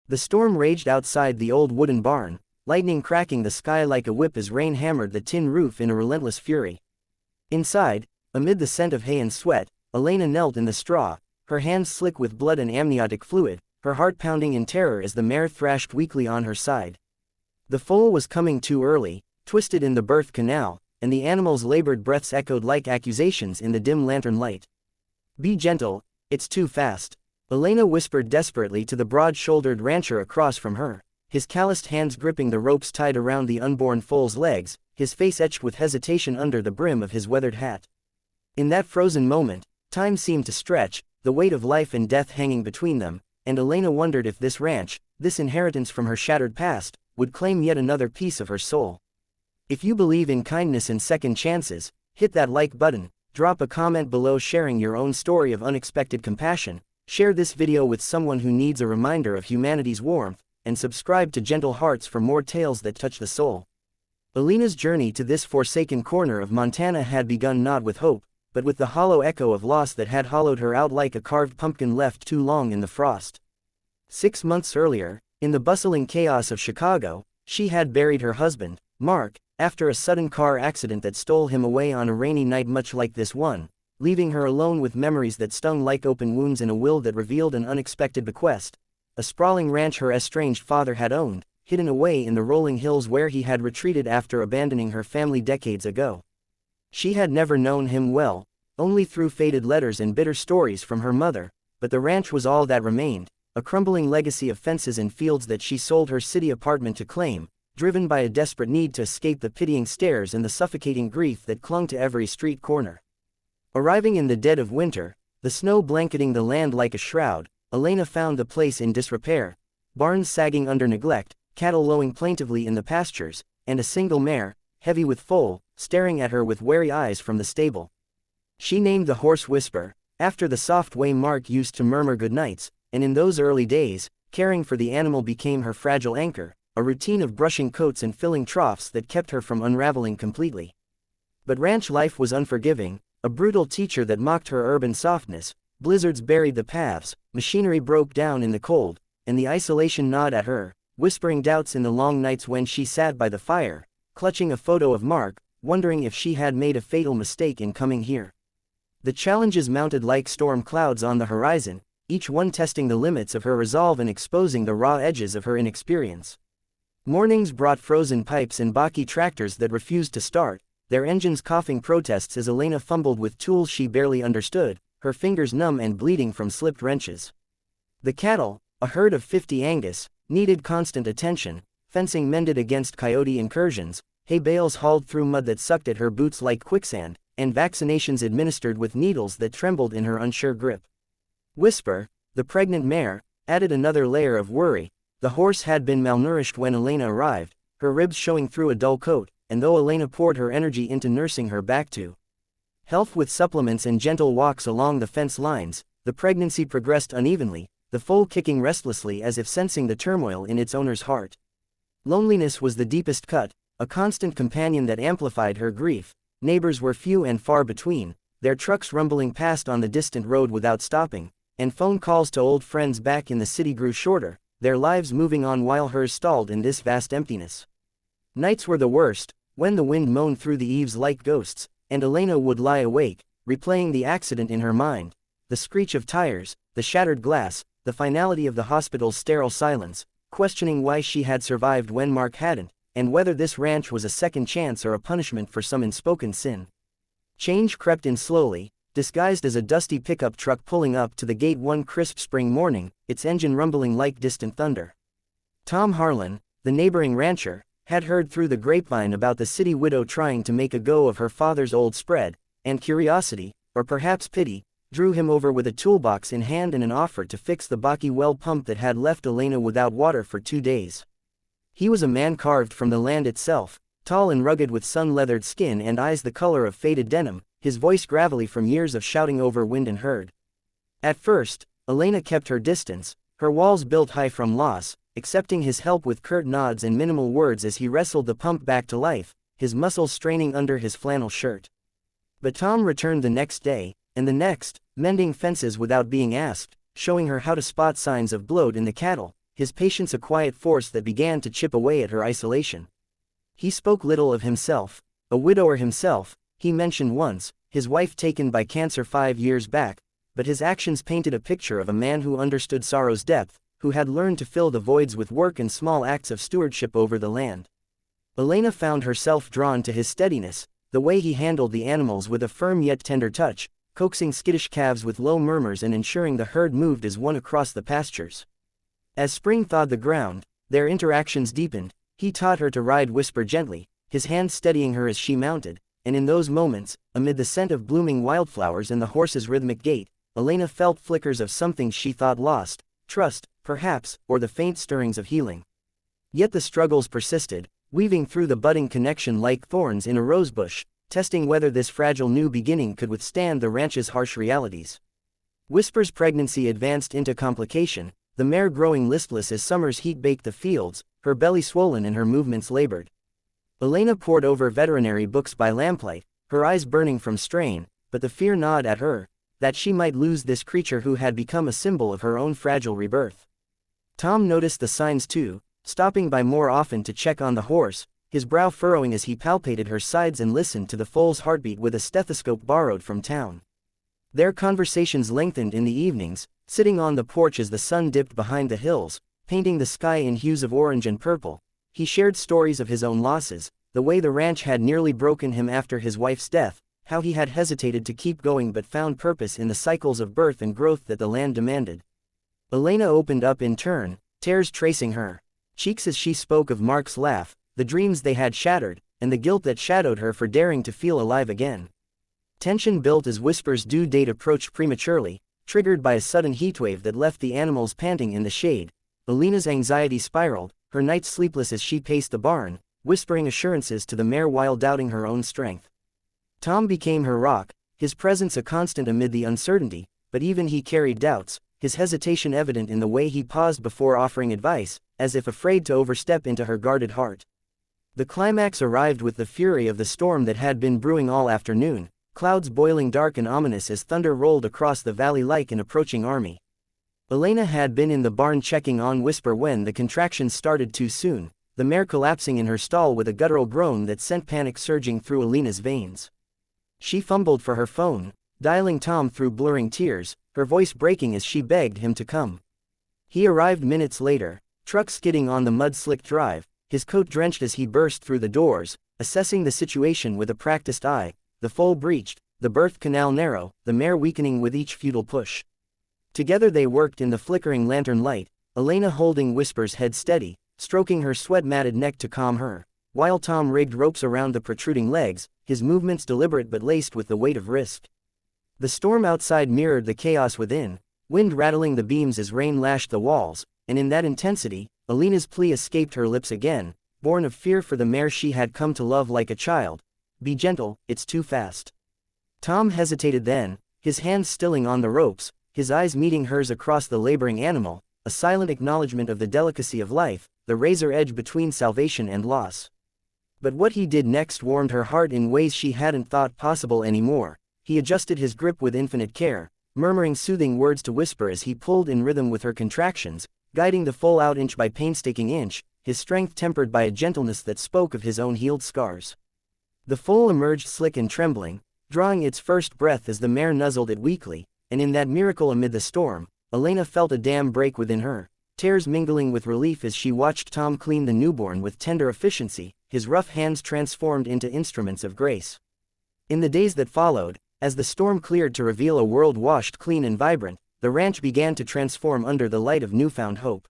The storm raged outside the old wooden barn, lightning cracking the sky like a whip as rain hammered the tin roof in a relentless fury. Inside, amid the scent of hay and sweat, Elena knelt in the straw, her hands slick with blood and amniotic fluid, her heart pounding in terror as the mare thrashed weakly on her side. The foal was coming too early, twisted in the birth canal, and the animal's labored breaths echoed like accusations in the dim lantern light. "Be gentle, it's too fast," Elena whispered desperately to the broad-shouldered rancher across from her, his calloused hands gripping the ropes tied around the unborn foal's legs, his face etched with hesitation under the brim of his weathered hat. In that frozen moment, time seemed to stretch, the weight of life and death hanging between them, and Elena wondered if this ranch, this inheritance from her shattered past, would claim yet another piece of her soul. If you believe in kindness and second chances, hit that like button, drop a comment below sharing your own story of unexpected compassion, share this video with someone who needs a reminder of humanity's warmth, and subscribe to Gentle Hearts for more tales that touch the soul. Elena's journey to this forsaken corner of Montana had begun not with hope, but with the hollow echo of loss that had hollowed her out like a carved pumpkin left too long in the frost. 6 months earlier, in the bustling chaos of Chicago, she had buried her husband, Mark, after a sudden car accident that stole him away on a rainy night much like this one, leaving her alone with memories that stung like open wounds in a will that revealed an unexpected bequest, a sprawling ranch her estranged father had owned, hidden away in the rolling hills where he had retreated after abandoning her family decades ago. She had never known him well, only through faded letters and bitter stories from her mother, but the ranch was all that remained, a crumbling legacy of fences and fields that she sold her city apartment to claim, driven by a desperate need to escape the pitying stares and the suffocating grief that clung to every street corner. Arriving in the dead of winter, the snow blanketing the land like a shroud, Elena found the place in disrepair, barns sagging under neglect, cattle lowing plaintively in the pastures, and a single mare, heavy with foal, staring at her with wary eyes from the stable. She named the horse Whisper, after the soft way Mark used to murmur goodnights, and in those early days, caring for the animal became her fragile anchor, a routine of brushing coats and filling troughs that kept her from unraveling completely. But ranch life was unforgiving, a brutal teacher that mocked her urban softness. Blizzards buried the paths, machinery broke down in the cold, and the isolation gnawed at her, whispering doubts in the long nights when she sat by the fire, clutching a photo of Mark, wondering if she had made a fatal mistake in coming here. The challenges mounted like storm clouds on the horizon, each one testing the limits of her resolve and exposing the raw edges of her inexperience. Mornings brought frozen pipes and balky tractors that refused to start, their engines coughing protests as Elena fumbled with tools she barely understood, her fingers numb and bleeding from slipped wrenches. The cattle, a herd of 50 Angus, needed constant attention, fencing mended against coyote incursions, hay bales hauled through mud that sucked at her boots like quicksand, and vaccinations administered with needles that trembled in her unsure grip. Whisper, the pregnant mare, added another layer of worry. The horse had been malnourished when Elena arrived, her ribs showing through a dull coat, and though Elena poured her energy into nursing her back to health with supplements and gentle walks along the fence lines, the pregnancy progressed unevenly, the foal kicking restlessly as if sensing the turmoil in its owner's heart. Loneliness was the deepest cut, a constant companion that amplified her grief. Neighbors were few and far between, their trucks rumbling past on the distant road without stopping, and phone calls to old friends back in the city grew shorter, their lives moving on while hers stalled in this vast emptiness. Nights were the worst, when the wind moaned through the eaves like ghosts, and Elena would lie awake, replaying the accident in her mind, the screech of tires, the shattered glass, the finality of the hospital's sterile silence, questioning why she had survived when Mark hadn't, and whether this ranch was a second chance or a punishment for some unspoken sin. Change crept in slowly, disguised as a dusty pickup truck pulling up to the gate one crisp spring morning, its engine rumbling like distant thunder. Tom Harlan, the neighboring rancher, had heard through the grapevine about the city widow trying to make a go of her father's old spread, and curiosity, or perhaps pity, drew him over with a toolbox in hand and an offer to fix the balky well pump that had left Elena without water for 2 days. He was a man carved from the land itself, tall and rugged with sun-leathered skin and eyes the color of faded denim, his voice gravelly from years of shouting over wind and herd. At first, Elena kept her distance, her walls built high from loss, accepting his help with curt nods and minimal words as he wrestled the pump back to life, his muscles straining under his flannel shirt. But Tom returned the next day, and the next, mending fences without being asked, showing her how to spot signs of bloat in the cattle, his patience a quiet force that began to chip away at her isolation. He spoke little of himself, a widower himself. He mentioned once, his wife taken by cancer 5 years back, but his actions painted a picture of a man who understood sorrow's depth, who had learned to fill the voids with work and small acts of stewardship over the land. Elena found herself drawn to his steadiness, the way he handled the animals with a firm yet tender touch, coaxing skittish calves with low murmurs and ensuring the herd moved as one across the pastures. As spring thawed the ground, their interactions deepened. He taught her to ride Whisper gently, his hand steadying her as she mounted, and in those moments, amid the scent of blooming wildflowers and the horse's rhythmic gait, Elena felt flickers of something she thought lost, trust, perhaps, or the faint stirrings of healing. Yet the struggles persisted, weaving through the budding connection like thorns in a rosebush, testing whether this fragile new beginning could withstand the ranch's harsh realities. Whisper's pregnancy advanced into complication, the mare growing listless as summer's heat baked the fields, her belly swollen and her movements labored. Elena pored over veterinary books by lamplight, her eyes burning from strain, but the fear gnawed at her, that she might lose this creature who had become a symbol of her own fragile rebirth. Tom noticed the signs too, stopping by more often to check on the horse, his brow furrowing as he palpated her sides and listened to the foal's heartbeat with a stethoscope borrowed from town. Their conversations lengthened in the evenings, sitting on the porch as the sun dipped behind the hills, painting the sky in hues of orange and purple. He shared stories of his own losses, the way the ranch had nearly broken him after his wife's death, how he had hesitated to keep going but found purpose in the cycles of birth and growth that the land demanded. Elena opened up in turn, tears tracing her cheeks as she spoke of Mark's laugh, the dreams they had shattered, and the guilt that shadowed her for daring to feel alive again. Tension built as Whisper's due date approached prematurely, triggered by a sudden heatwave that left the animals panting in the shade. Elena's anxiety spiraled, her nights sleepless as she paced the barn, whispering assurances to the mare while doubting her own strength. Tom became her rock, his presence a constant amid the uncertainty, but even he carried doubts, his hesitation evident in the way he paused before offering advice, as if afraid to overstep into her guarded heart. The climax arrived with the fury of the storm that had been brewing all afternoon, clouds boiling dark and ominous as thunder rolled across the valley like an approaching army. Elena had been in the barn checking on Whisper when the contractions started too soon, the mare collapsing in her stall with a guttural groan that sent panic surging through Elena's veins. She fumbled for her phone, dialing Tom through blurring tears, her voice breaking as she begged him to come. He arrived minutes later, truck skidding on the mud-slicked drive, his coat drenched as he burst through the doors, assessing the situation with a practiced eye, the foal breached, the birth canal narrow, the mare weakening with each futile push. Together they worked in the flickering lantern light, Elena holding Whisper's head steady, stroking her sweat-matted neck to calm her, while Tom rigged ropes around the protruding legs, his movements deliberate but laced with the weight of risk. The storm outside mirrored the chaos within, wind rattling the beams as rain lashed the walls, and in that intensity, Elena's plea escaped her lips again, born of fear for the mare she had come to love like a child. "Be gentle, it's too fast." Tom hesitated then, his hands stilling on the ropes, his eyes meeting hers across the laboring animal, a silent acknowledgement of the delicacy of life, the razor edge between salvation and loss. But what he did next warmed her heart in ways she hadn't thought possible anymore. He adjusted his grip with infinite care, murmuring soothing words to Whisper as he pulled in rhythm with her contractions, guiding the foal out inch by painstaking inch, his strength tempered by a gentleness that spoke of his own healed scars. The foal emerged slick and trembling, drawing its first breath as the mare nuzzled it weakly, and in that miracle amid the storm, Elena felt a dam break within her, tears mingling with relief as she watched Tom clean the newborn with tender efficiency, his rough hands transformed into instruments of grace. In the days that followed, as the storm cleared to reveal a world washed clean and vibrant, the ranch began to transform under the light of newfound hope.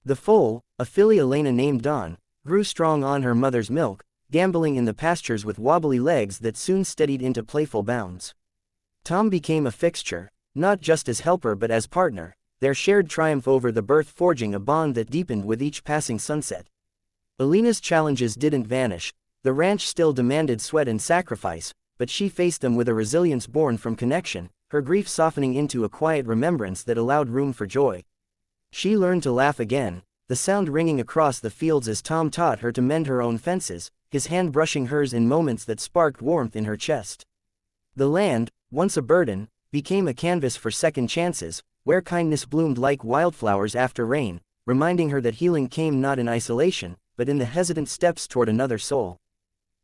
The foal, a filly Elena named Dawn, grew strong on her mother's milk, gamboling in the pastures with wobbly legs that soon steadied into playful bounds. Tom became a fixture, not just as helper but as partner, their shared triumph over the birth forging a bond that deepened with each passing sunset. Elena's challenges didn't vanish, the ranch still demanded sweat and sacrifice, but she faced them with a resilience born from connection, her grief softening into a quiet remembrance that allowed room for joy. She learned to laugh again, the sound ringing across the fields as Tom taught her to mend her own fences, his hand brushing hers in moments that sparked warmth in her chest. The land, once a burden, became a canvas for second chances, where kindness bloomed like wildflowers after rain, reminding her that healing came not in isolation, but in the hesitant steps toward another soul.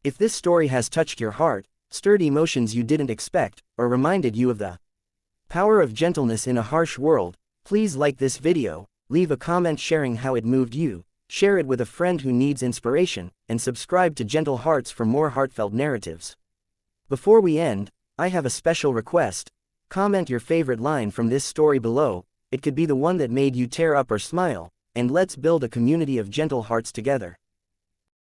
If this story has touched your heart, stirred emotions you didn't expect, or reminded you of the power of gentleness in a harsh world, please like this video, leave a comment sharing how it moved you, share it with a friend who needs inspiration, and subscribe to Gentle Hearts for more heartfelt narratives. Before we end, I have a special request. Comment your favorite line from this story below. It could be the one that made you tear up or smile, and let's build a community of gentle hearts together.